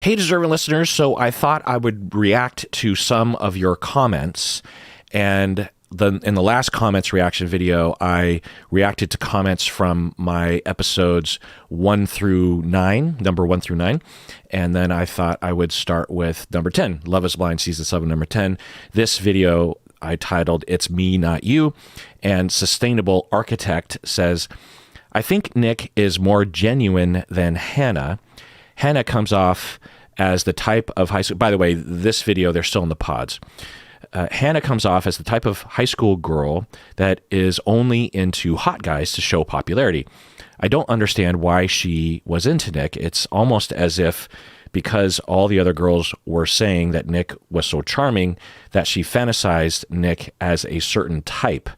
Hey, deserving listeners. So I thought I would react to some of your comments. And in the last comments reaction video, I reacted to comments from my episodes number 1 through 9. And then I thought I would start with number 10, Love is Blind, season 7, number 10. This video I titled, It's Me, Not You. And Sustainable Architect says, I think Nick is more genuine than Hannah. Hannah comes off as the type of high school, by the way, this video, they're still in the pods. Hannah comes off as the type of high school girl that is only into hot guys to show popularity. I don't understand why she was into Nick. It's almost as if because all the other girls were saying that Nick was so charming that she fantasized Nick as a certain type.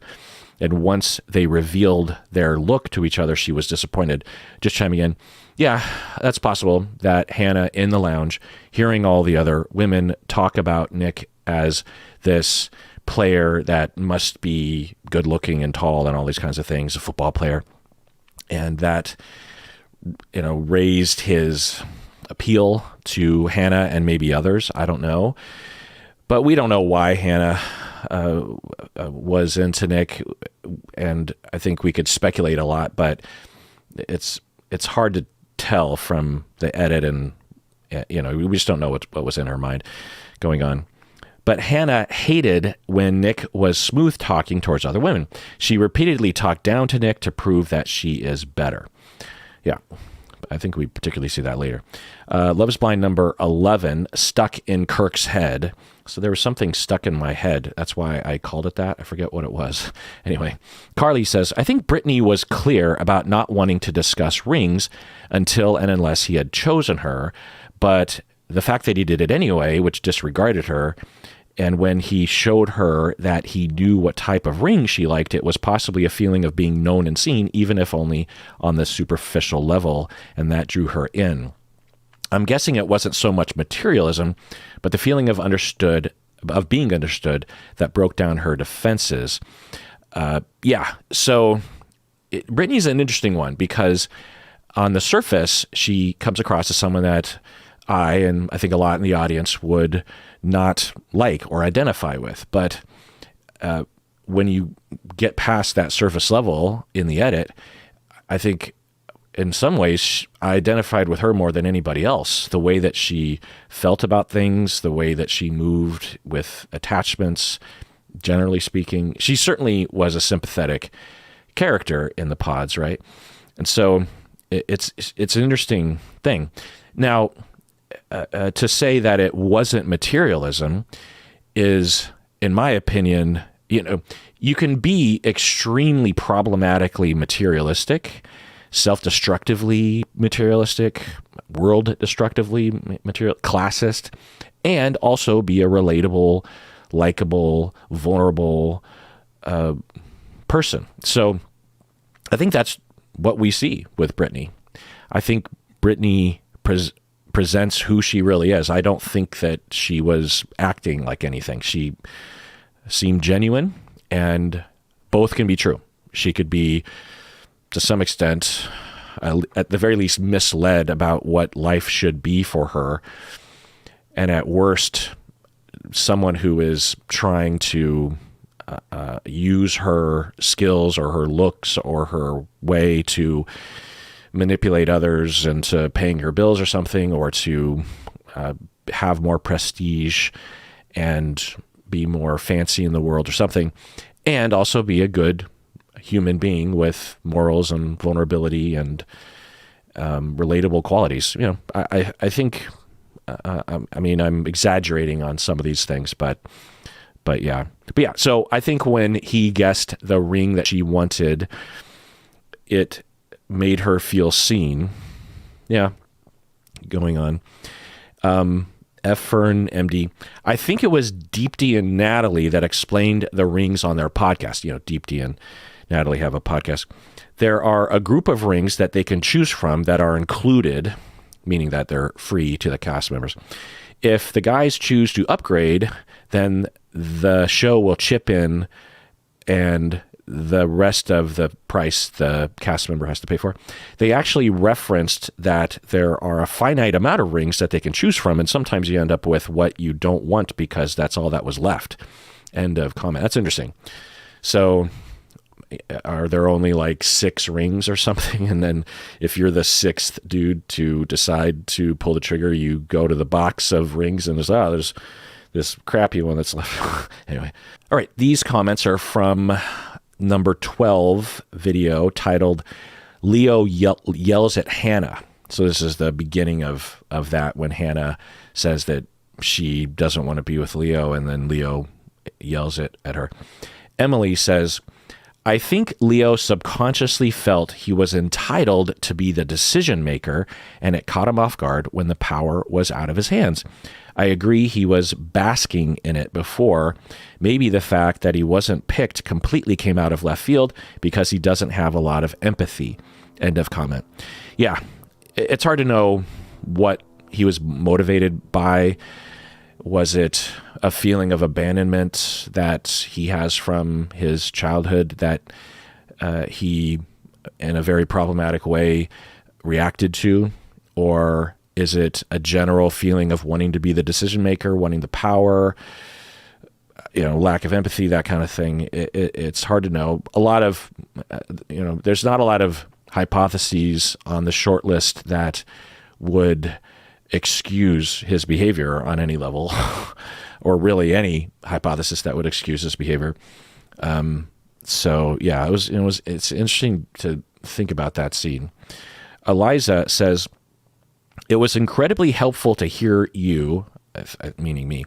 And once they revealed their look to each other, she was disappointed. Just chiming in, yeah, that's possible that Hannah in the lounge, hearing all the other women talk about Nick as this player that must be good looking and tall and all these kinds of things, a football player, and that, raised his appeal to Hannah and maybe others. I don't know. But we don't know why Hannah was into Nick, and I think we could speculate a lot, but it's hard to tell from the edit, and we just don't know what was in her mind going on. But Hannah hated when Nick was smooth talking towards other women. She repeatedly talked down to Nick to prove that she is better. Yeah, I think we particularly see that later. Love is Blind number 11, Stuck in Kirk's Head. So there was something stuck in my head. That's why I called it that. I forget what it was. Anyway, Carly says, I think Brittany was clear about not wanting to discuss rings until and unless he had chosen her. But the fact that he did it anyway, which disregarded her, and when he showed her that he knew what type of ring she liked, it was possibly a feeling of being known and seen, even if only on the superficial level, and that drew her in. I'm guessing it wasn't so much materialism, but the feeling of being understood that broke down her defenses. So Brittany's an interesting one because on the surface, she comes across as someone that and I think a lot in the audience would not like or identify with. But when you get past that surface level in the edit, I think in some ways I identified with her more than anybody else. The way that she felt about things, the way that she moved with attachments, generally speaking. She certainly was a sympathetic character in the pods, right? And so it's an interesting thing. Now, to say that it wasn't materialism is, in my opinion, you can be extremely problematically materialistic, self-destructively materialistic, world-destructively classist, and also be a relatable, likable, vulnerable person. So I think that's what we see with Brittany. I think Brittany presents who she really is. I don't think that she was acting like anything. She seemed genuine, and both can be true. She could be, to some extent, at the very least, misled about what life should be for her, and at worst, someone who is trying to use her skills or her looks or her way to manipulate others into paying her bills or something, or to have more prestige and be more fancy in the world or something, and also be a good human being with morals and vulnerability and relatable qualities. I think, I'm exaggerating on some of these things, but yeah. So I think when he guessed the ring that she wanted, it made her feel seen. Yeah. Going on. F. Fern, MD. I think it was Deepty and Natalie that explained the rings on their podcast. Deepty and Natalie have a podcast. There are a group of rings that they can choose from that are included, meaning that they're free to the cast members. If the guys choose to upgrade, then the show will chip in and the rest of the price the cast member has to pay for, they actually referenced that there are a finite amount of rings that they can choose from, and sometimes you end up with what you don't want because that's all that was left. End of comment. That's interesting. So are there only like 6 rings or something? And then if you're the 6th dude to decide to pull the trigger, you go to the box of rings and there's this crappy one that's left. Anyway. All right. These comments are from number 12 video titled Leo Yells at Hannah. So this is the beginning of that, when Hannah says that she doesn't want to be with Leo, and then Leo yells at her. Emily says, I think Leo subconsciously felt he was entitled to be the decision maker, and it caught him off guard when the power was out of his hands. I agree he was basking in it before. Maybe the fact that he wasn't picked completely came out of left field because he doesn't have a lot of empathy. End of comment. Yeah, it's hard to know what he was motivated by. Was it a feeling of abandonment that he has from his childhood that he, in a very problematic way, reacted to? Or is it a general feeling of wanting to be the decision maker, wanting the power, lack of empathy, that kind of thing? It's hard to know. A lot of, there's not a lot of hypotheses on the short list that would excuse his behavior on any level, or really any hypothesis that would excuse his behavior. So yeah, it's interesting to think about that scene. Eliza says, it was incredibly helpful to hear you, meaning me.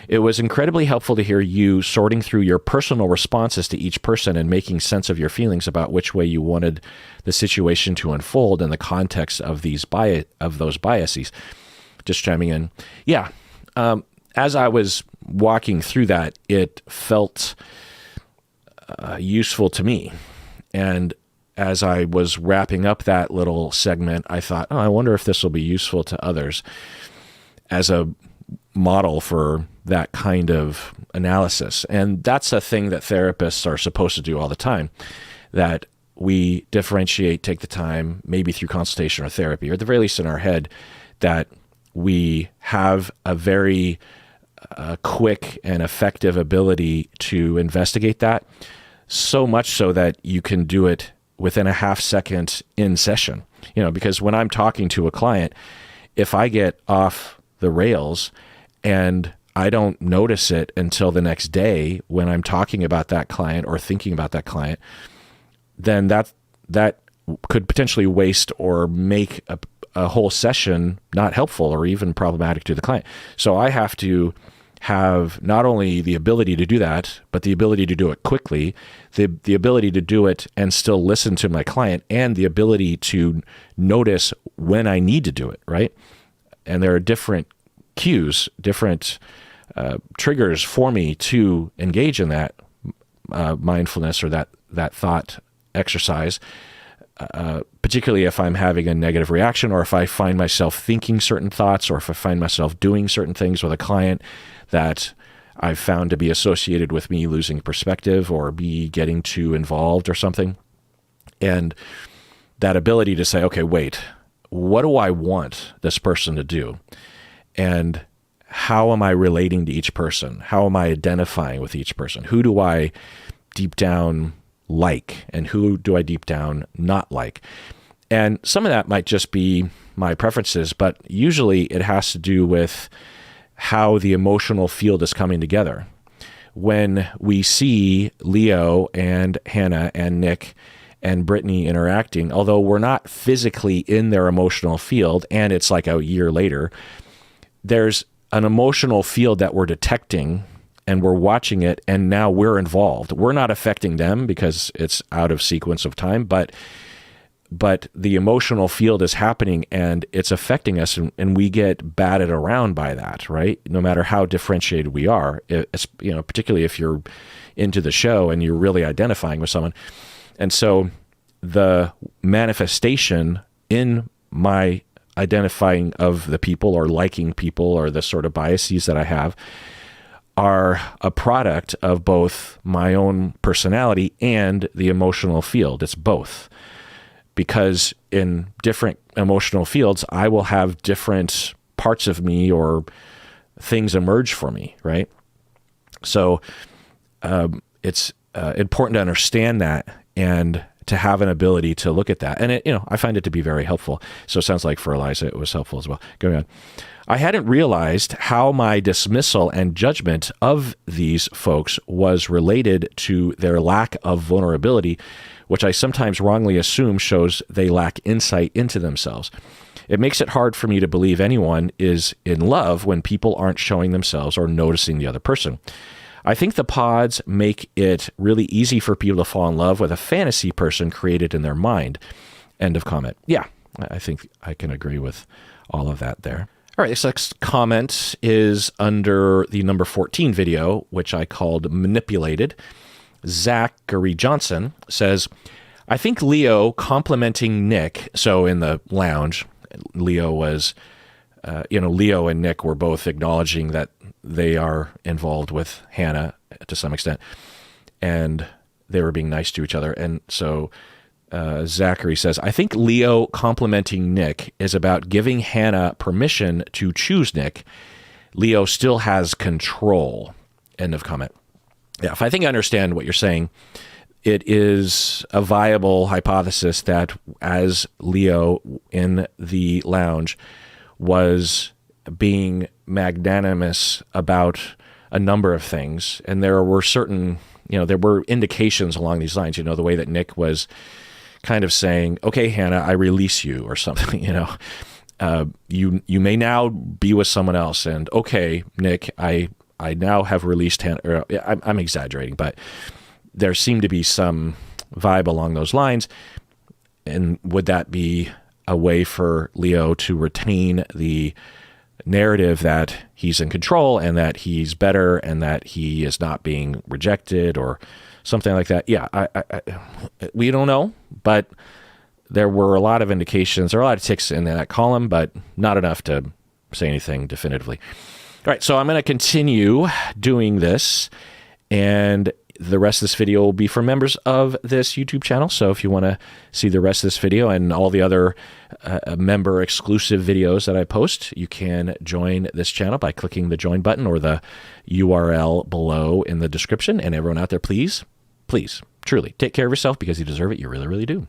It was incredibly helpful to hear you sorting through your personal responses to each person and making sense of your feelings about which way you wanted the situation to unfold in the context of those biases. Just chiming in. Yeah. As I was walking through that, it felt useful to me. And as I was wrapping up that little segment, I thought, I wonder if this will be useful to others as a model for that kind of analysis. And that's a thing that therapists are supposed to do all the time, that we differentiate, take the time, maybe through consultation or therapy, or at the very least in our head, that we have a very quick and effective ability to investigate that, so much so that you can do it within a half second in session. Because when I'm talking to a client, if I get off the rails and I don't notice it until the next day when I'm talking about that client or thinking about that client, then that could potentially waste or make a whole session not helpful or even problematic to the client. So I have to have not only the ability to do that, but the ability to do it quickly, the ability to do it and still listen to my client, and the ability to notice when I need to do it, right? And there are different cues, different triggers for me to engage in that mindfulness or that thought exercise, particularly if I'm having a negative reaction, or if I find myself thinking certain thoughts, or if I find myself doing certain things with a client that I've found to be associated with me losing perspective or me getting too involved or something. And that ability to say, okay, wait, what do I want this person to do? And how am I relating to each person? How am I identifying with each person? Who do I deep down like, and who do I deep down not like? And some of that might just be my preferences, but usually it has to do with how the emotional field is coming together. When we see Leo and Hannah and Nick and Brittany interacting, although we're not physically in their emotional field, and it's like a year later, there's an emotional field that we're detecting, and we're watching it, and now we're involved. We're not affecting them because it's out of sequence of time, but the emotional field is happening and it's affecting us, and we get batted around by that, right? No matter how differentiated we are, it's, particularly if you're into the show and you're really identifying with someone. And so the manifestation in my identifying of the people or liking people or the sort of biases that I have are a product of both my own personality and the emotional field. It's both. Because in different emotional fields, I will have different parts of me or things emerge for me, right? So it's important to understand that and to have an ability to look at that. And I find it to be very helpful. So it sounds like for Eliza, it was helpful as well. Going on. I hadn't realized how my dismissal and judgment of these folks was related to their lack of vulnerability, which I sometimes wrongly assume shows they lack insight into themselves. It makes it hard for me to believe anyone is in love when people aren't showing themselves or noticing the other person. I think the pods make it really easy for people to fall in love with a fantasy person created in their mind. End of comment. Yeah, I think I can agree with all of that there. All right, this next comment is under the number 14 video, which I called Manipulated. Zachary Johnson says, I think Leo complimenting Nick, so in the lounge, Leo was, Leo and Nick were both acknowledging that they are involved with Hannah to some extent, and they were being nice to each other. And so Zachary says, I think Leo complimenting Nick is about giving Hannah permission to choose Nick. Leo still has control. End of comment. Yeah, if I think I understand what you're saying, it is a viable hypothesis that as Leo in the lounge was being magnanimous about a number of things, and there were certain, there were indications along these lines, the way that Nick was kind of saying, okay, Hannah, I release you or something, you may now be with someone else, and okay, Nick, I now have released Hannah. I'm exaggerating, but there seemed to be some vibe along those lines. And would that be a way for Leo to retain the narrative that he's in control and that he's better and that he is not being rejected or something like that? Yeah, we don't know, but there were a lot of indications. There are a lot of ticks in that column, but not enough to say anything definitively. All right, so I'm going to continue doing this, and the rest of this video will be for members of this YouTube channel. So if you want to see the rest of this video and all the other member exclusive videos that I post, you can join this channel by clicking the join button or the URL below in the description. And everyone out there, please, truly take care of yourself because you deserve it. You really, really do.